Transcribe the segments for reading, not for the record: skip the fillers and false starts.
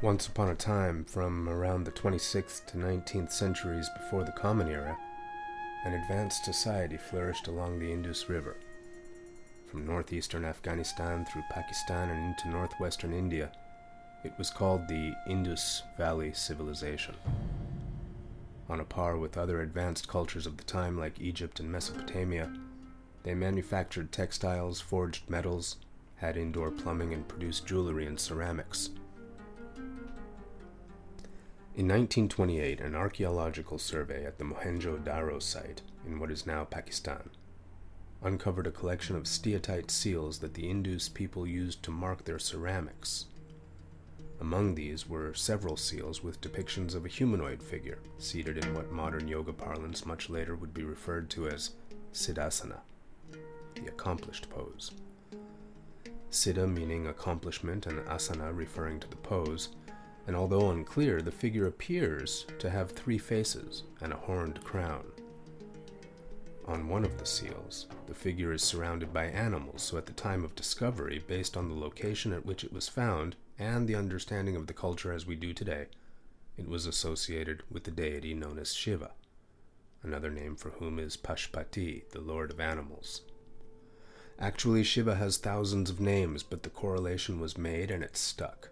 Once upon a time, from around the 26th to 19th centuries before the Common Era, an advanced society flourished along the Indus River. From northeastern Afghanistan through Pakistan and into northwestern India, it was called the Indus Valley Civilization. On a par with other advanced cultures of the time like Egypt and Mesopotamia, they manufactured textiles, forged metals, had indoor plumbing, and produced jewelry and ceramics. In 1928, an archaeological survey at the Mohenjo-Daro site in what is now Pakistan uncovered a collection of steatite seals that the Indus people used to mark their ceramics. Among these were several seals with depictions of a humanoid figure seated in what modern yoga parlance much later would be referred to as Siddhasana, the accomplished pose. Siddha meaning accomplishment and asana referring to the pose, and although unclear, the figure appears to have 3 faces and a horned crown. On one of the seals, the figure is surrounded by animals, so at the time of discovery, based on the location at which it was found and the understanding of the culture as we do today, it was associated with the deity known as Shiva, another name for whom is Pashupati, the lord of animals. Actually, Shiva has thousands of names, but the correlation was made and it stuck.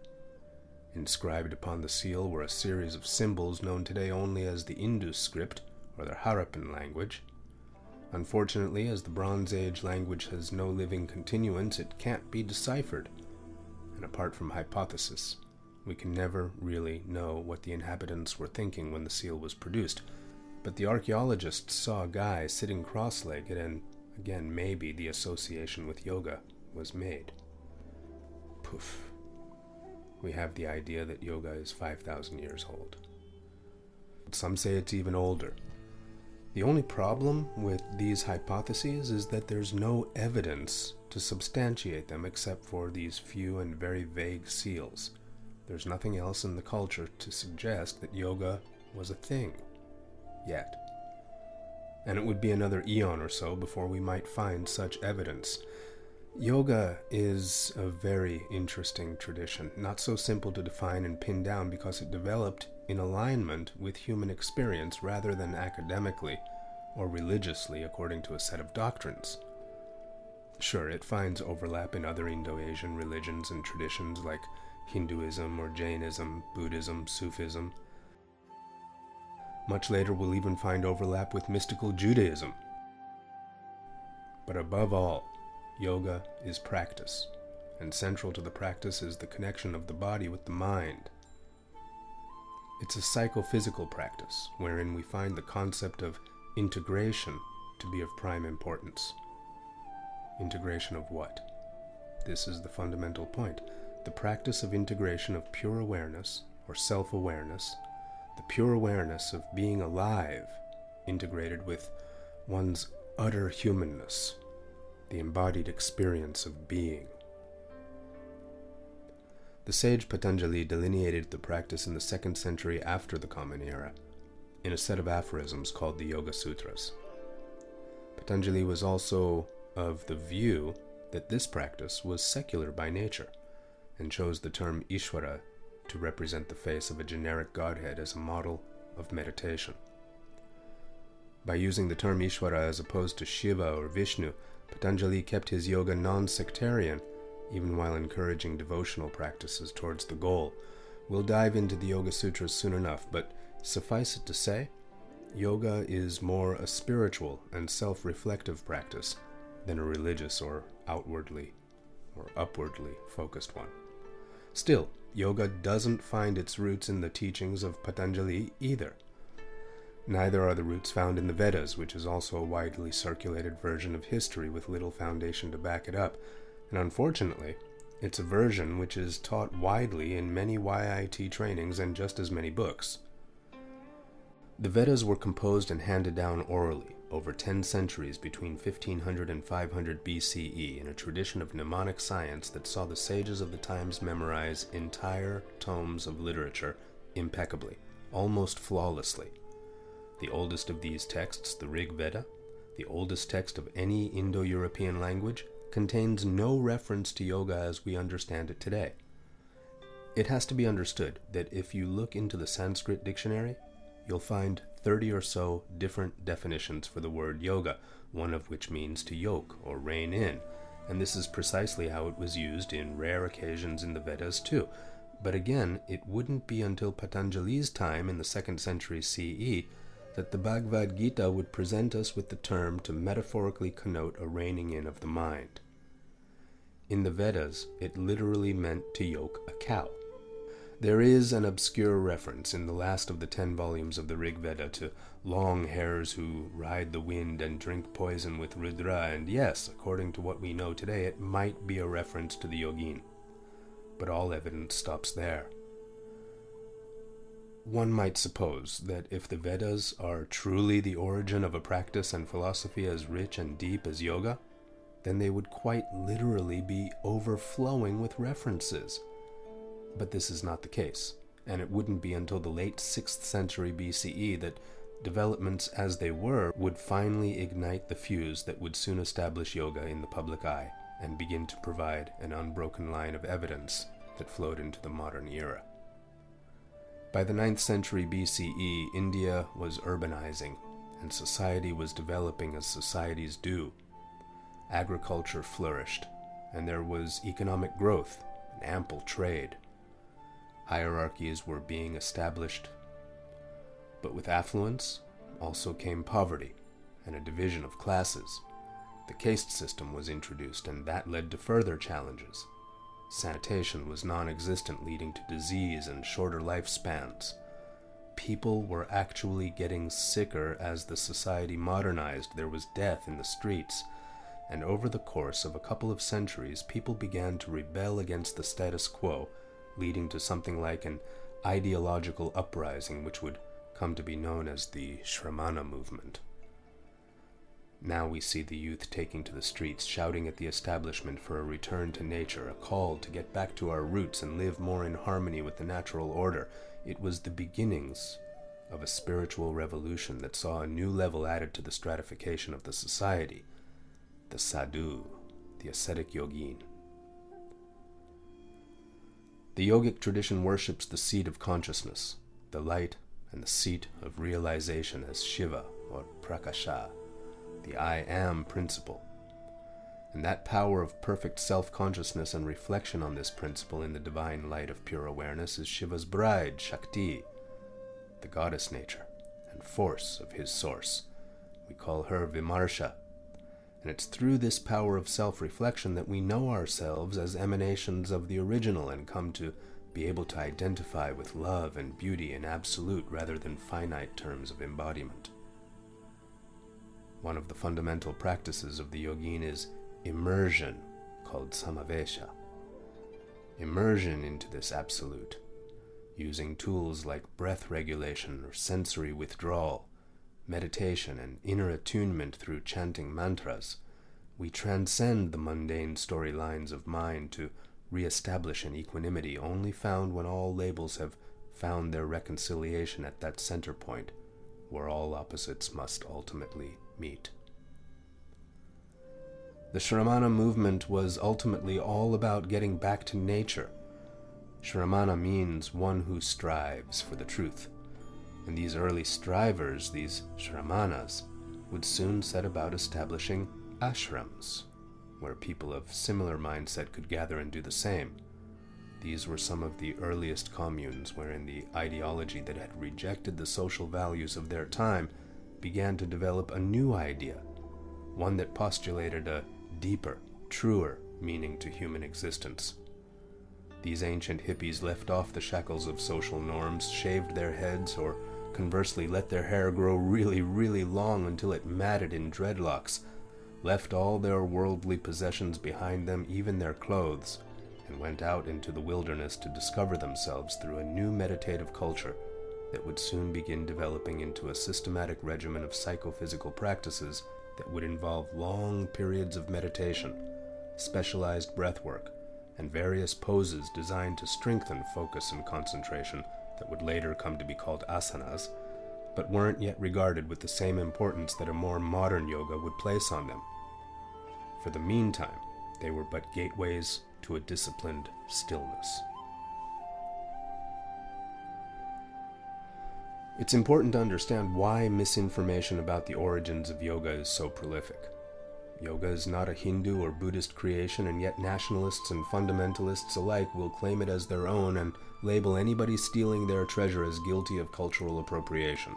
Inscribed upon the seal were a series of symbols known today only as the Indus script, or the Harappan language. Unfortunately, as the Bronze Age language has no living continuance, it can't be deciphered. And apart from hypothesis, we can never really know what the inhabitants were thinking when the seal was produced. But the archaeologists saw a guy sitting cross-legged, and again, maybe the association with yoga was made. Poof. We have the idea that yoga is 5,000 years old. Some say it's even older. The only problem with these hypotheses is that there's no evidence to substantiate them except for these few and very vague seals. There's nothing else in the culture to suggest that yoga was a thing, yet. And it would be another eon or so before we might find such evidence. Yoga is a very interesting tradition, not so simple to define and pin down because it developed in alignment with human experience rather than academically or religiously according to a set of doctrines. Sure, it finds overlap in other Indo-Asian religions and traditions like Hinduism or Jainism, Buddhism, Sufism. Much later we'll even find overlap with mystical Judaism. But above all, yoga is practice, and central to the practice is the connection of the body with the mind. It's a psychophysical practice, wherein we find the concept of integration to be of prime importance. Integration of what? This is the fundamental point. The practice of integration of pure awareness, or self-awareness, the pure awareness of being alive, integrated with one's utter humanness, the embodied experience of being. The sage Patanjali delineated the practice in the 2nd century after the Common Era, in a set of aphorisms called the Yoga Sutras. Patanjali was also of the view that this practice was secular by nature, and chose the term Ishvara to represent the face of a generic godhead as a model of meditation. By using the term Ishvara as opposed to Shiva or Vishnu, Patanjali kept his yoga non-sectarian, even while encouraging devotional practices towards the goal. We'll dive into the Yoga Sutras soon enough, but suffice it to say, yoga is more a spiritual and self-reflective practice than a religious or outwardly or upwardly focused one. Still, yoga doesn't find its roots in the teachings of Patanjali either. Neither are the roots found in the Vedas, which is also a widely circulated version of history with little foundation to back it up, and unfortunately, it's a version which is taught widely in many YIT trainings and just as many books. The Vedas were composed and handed down orally over 10 centuries between 1500 and 500 BCE in a tradition of mnemonic science that saw the sages of the times memorize entire tomes of literature impeccably, almost flawlessly. The oldest of these texts, the Rig Veda, the oldest text of any Indo-European language, contains no reference to yoga as we understand it today. It has to be understood that if you look into the Sanskrit dictionary, you'll find 30 or so different definitions for the word yoga, one of which means to yoke or rein in, and this is precisely how it was used in rare occasions in the Vedas too. But again, it wouldn't be until Patanjali's time in the 2nd century CE that the Bhagavad Gita would present us with the term to metaphorically connote a reining in of the mind. In the Vedas, it literally meant to yoke a cow. There is an obscure reference in the last of the 10 volumes of the Rig Veda to long hairs who ride the wind and drink poison with Rudra, and yes, according to what we know today, it might be a reference to the yogin. But all evidence stops there. One might suppose that if the Vedas are truly the origin of a practice and philosophy as rich and deep as yoga, then they would quite literally be overflowing with references. But this is not the case, and it wouldn't be until the late 6th century BCE that developments as they were would finally ignite the fuse that would soon establish yoga in the public eye and begin to provide an unbroken line of evidence that flowed into the modern era. By the 9th century BCE, India was urbanizing, and society was developing as societies do. Agriculture flourished, and there was economic growth and ample trade. Hierarchies were being established. But with affluence also came poverty and a division of classes. The caste system was introduced, and that led to further challenges. Sanitation was non-existent, leading to disease and shorter lifespans. People were actually getting sicker as the society modernized. There was death in the streets. And over the course of a couple of centuries, people began to rebel against the status quo, leading to something like an ideological uprising which would come to be known as the Shramana movement. Now we see the youth taking to the streets, shouting at the establishment for a return to nature, a call to get back to our roots and live more in harmony with the natural order. It was the beginnings of a spiritual revolution that saw a new level added to the stratification of the society, the sadhu, the ascetic yogin. The yogic tradition worships the seat of consciousness, the light and the seat of realization as Shiva or Prakasha, the I Am principle. And that power of perfect self-consciousness and reflection on this principle in the divine light of pure awareness is Shiva's bride, Shakti, the goddess nature and force of his source. We call her Vimarsha. And it's through this power of self-reflection that we know ourselves as emanations of the original and come to be able to identify with love and beauty in absolute rather than finite terms of embodiment. One of the fundamental practices of the yogin is immersion, called samavesha. Immersion into this absolute, using tools like breath regulation or sensory withdrawal, meditation and inner attunement through chanting mantras, we transcend the mundane storylines of mind to re-establish an equanimity only found when all labels have found their reconciliation at that center point where all opposites must ultimately meet. The Shramana movement was ultimately all about getting back to nature. Shramana means one who strives for the truth. And these early strivers, these Shamanas, would soon set about establishing ashrams, where people of similar mindset could gather and do the same. These were some of the earliest communes wherein the ideology that had rejected the social values of their time began to develop a new idea, one that postulated a deeper, truer meaning to human existence. These ancient hippies left off the shackles of social norms, shaved their heads, or conversely let their hair grow really, really long until it matted in dreadlocks, left all their worldly possessions behind them, even their clothes, and went out into the wilderness to discover themselves through a new meditative culture that would soon begin developing into a systematic regimen of psychophysical practices that would involve long periods of meditation, specialized breathwork, and various poses designed to strengthen focus and concentration that would later come to be called asanas, but weren't yet regarded with the same importance that a more modern yoga would place on them. For the meantime, they were but gateways to a disciplined stillness. It's important to understand why misinformation about the origins of yoga is so prolific. Yoga is not a Hindu or Buddhist creation, and yet nationalists and fundamentalists alike will claim it as their own and label anybody stealing their treasure as guilty of cultural appropriation.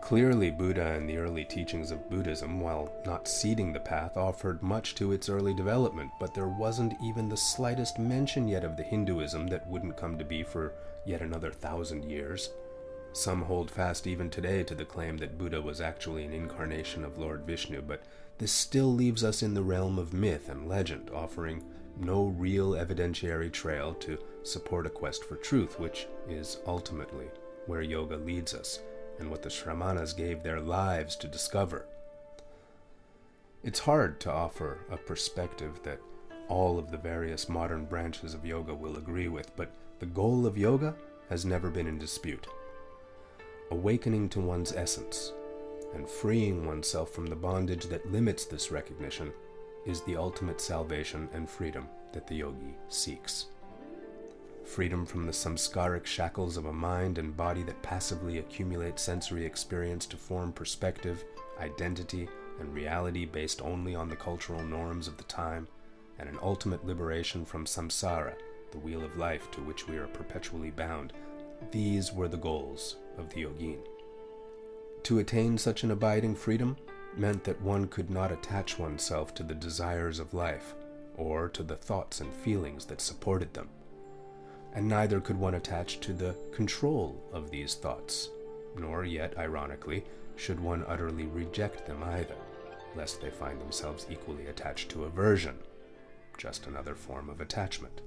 Clearly, Buddha and the early teachings of Buddhism, while not seeding the path, offered much to its early development, but there wasn't even the slightest mention yet of the Hinduism that wouldn't come to be for yet another 1,000 years. Some hold fast even today to the claim that Buddha was actually an incarnation of Lord Vishnu, but this still leaves us in the realm of myth and legend, offering no real evidentiary trail to support a quest for truth, which is ultimately where yoga leads us, and what the Shamanas gave their lives to discover. It's hard to offer a perspective that all of the various modern branches of yoga will agree with, but the goal of yoga has never been in dispute. Awakening to one's essence and freeing oneself from the bondage that limits this recognition is the ultimate salvation and freedom that the yogi seeks. Freedom from the samskaric shackles of a mind and body that passively accumulate sensory experience to form perspective, identity, and reality based only on the cultural norms of the time, and an ultimate liberation from samsara, the wheel of life to which we are perpetually bound. These were the goals of the yogin. To attain such an abiding freedom meant that one could not attach oneself to the desires of life, or to the thoughts and feelings that supported them. And neither could one attach to the control of these thoughts, nor yet, ironically, should one utterly reject them either, lest they find themselves equally attached to aversion, just another form of attachment.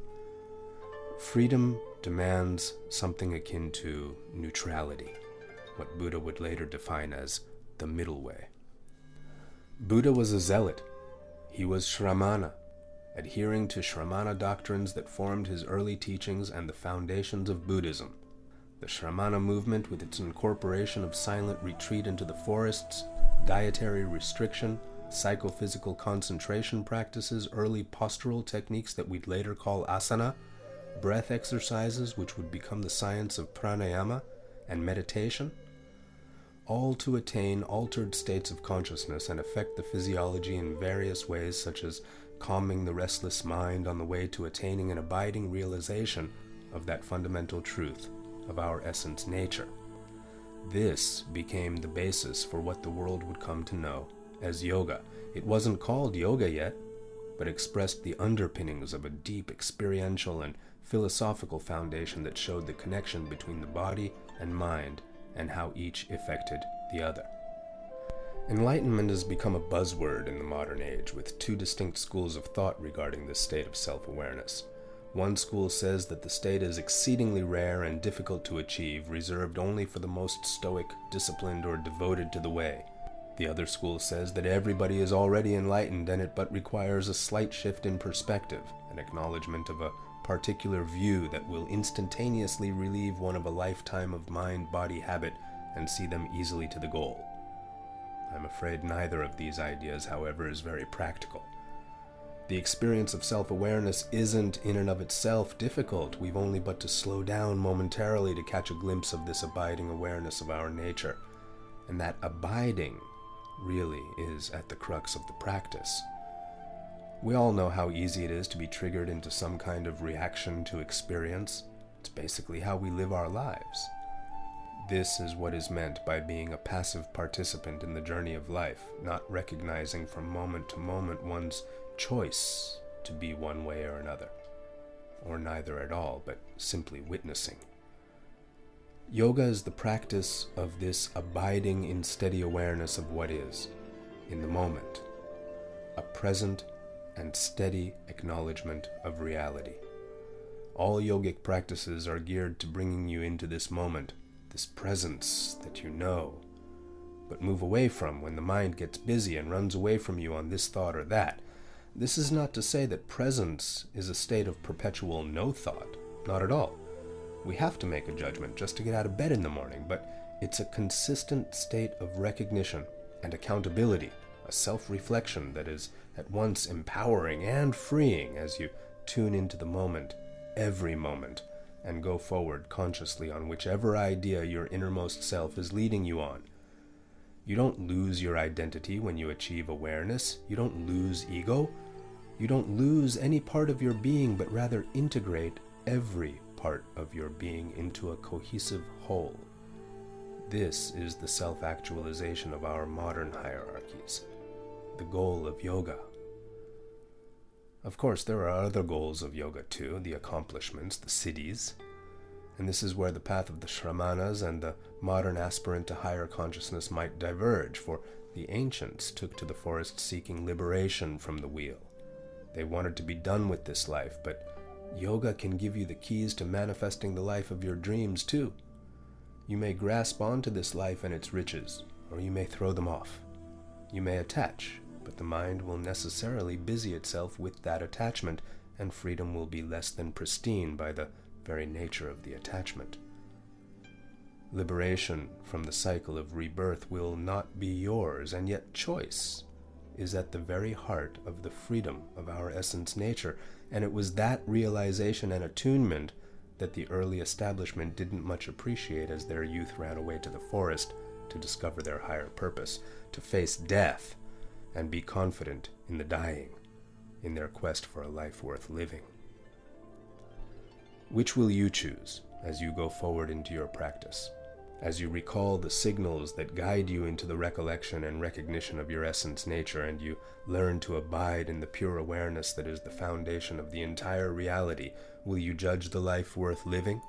Freedom demands something akin to neutrality, what Buddha would later define as the middle way. Buddha was a zealot. He was Shramana, adhering to Shramana doctrines that formed his early teachings and the foundations of Buddhism. The Shramana movement, with its incorporation of silent retreat into the forests, dietary restriction, psychophysical concentration practices, early postural techniques that we'd later call asana, breath exercises which would become the science of pranayama, and meditation, all to attain altered states of consciousness and affect the physiology in various ways, such as calming the restless mind on the way to attaining an abiding realization of that fundamental truth of our essence nature. This became the basis for what the world would come to know as yoga. It wasn't called yoga yet, but expressed the underpinnings of a deep experiential and philosophical foundation that showed the connection between the body and mind and how each affected the other. Enlightenment has become a buzzword in the modern age, with two distinct schools of thought regarding this state of self-awareness. One school says that the state is exceedingly rare and difficult to achieve, reserved only for the most stoic, disciplined, or devoted to the way. The other school says that everybody is already enlightened and it but requires a slight shift in perspective, an acknowledgement of a particular view that will instantaneously relieve one of a lifetime of mind-body habit and see them easily to the goal. I'm afraid neither of these ideas, however, is very practical. The experience of self-awareness isn't in and of itself difficult. We've only but to slow down momentarily to catch a glimpse of this abiding awareness of our nature. And that abiding really is at the crux of the practice. We all know how easy it is to be triggered into some kind of reaction to experience. It's basically how we live our lives. This is what is meant by being a passive participant in the journey of life, not recognizing from moment to moment one's choice to be one way or another, or neither at all, but simply witnessing. Yoga is the practice of this abiding in steady awareness of what is, in the moment, a present and steady acknowledgement of reality. All yogic practices are geared to bringing you into this moment, this presence that you know, but move away from when the mind gets busy and runs away from you on this thought or that. This is not to say that presence is a state of perpetual no thought, not at all. We have to make a judgment just to get out of bed in the morning, but it's a consistent state of recognition and accountability, a self-reflection that is at once empowering and freeing as you tune into the moment, every moment, and go forward consciously on whichever idea your innermost self is leading you on. You don't lose your identity when you achieve awareness. You don't lose ego. You don't lose any part of your being, but rather integrate every part of your being into a cohesive whole. This is the self-actualization of our modern hierarchies, the goal of yoga. Of course, there are other goals of yoga too, the accomplishments, the siddhis, and this is where the path of the Shamanas and the modern aspirant to higher consciousness might diverge, for the ancients took to the forest seeking liberation from the wheel. They wanted to be done with this life, but yoga can give you the keys to manifesting the life of your dreams too. You may grasp onto this life and its riches, or you may throw them off. You may attach, but the mind will necessarily busy itself with that attachment, and freedom will be less than pristine by the very nature of the attachment. Liberation from the cycle of rebirth will not be yours, and yet choice is at the very heart of the freedom of our essence nature, and it was that realization and attunement that the early establishment didn't much appreciate as their youth ran away to the forest to discover their higher purpose, to face death and be confident in the dying, in their quest for a life worth living. Which will you choose as you go forward into your practice? As you recall the signals that guide you into the recollection and recognition of your essence nature, and you learn to abide in the pure awareness that is the foundation of the entire reality, will you judge the life worth living?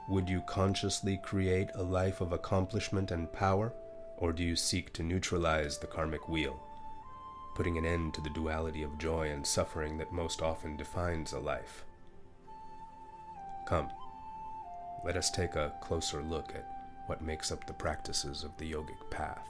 Would you consciously create a life of accomplishment and power, or do you seek to neutralize the karmic wheel, putting an end to the duality of joy and suffering that most often defines a life? Come, let us take a closer look at what makes up the practices of the yogic path.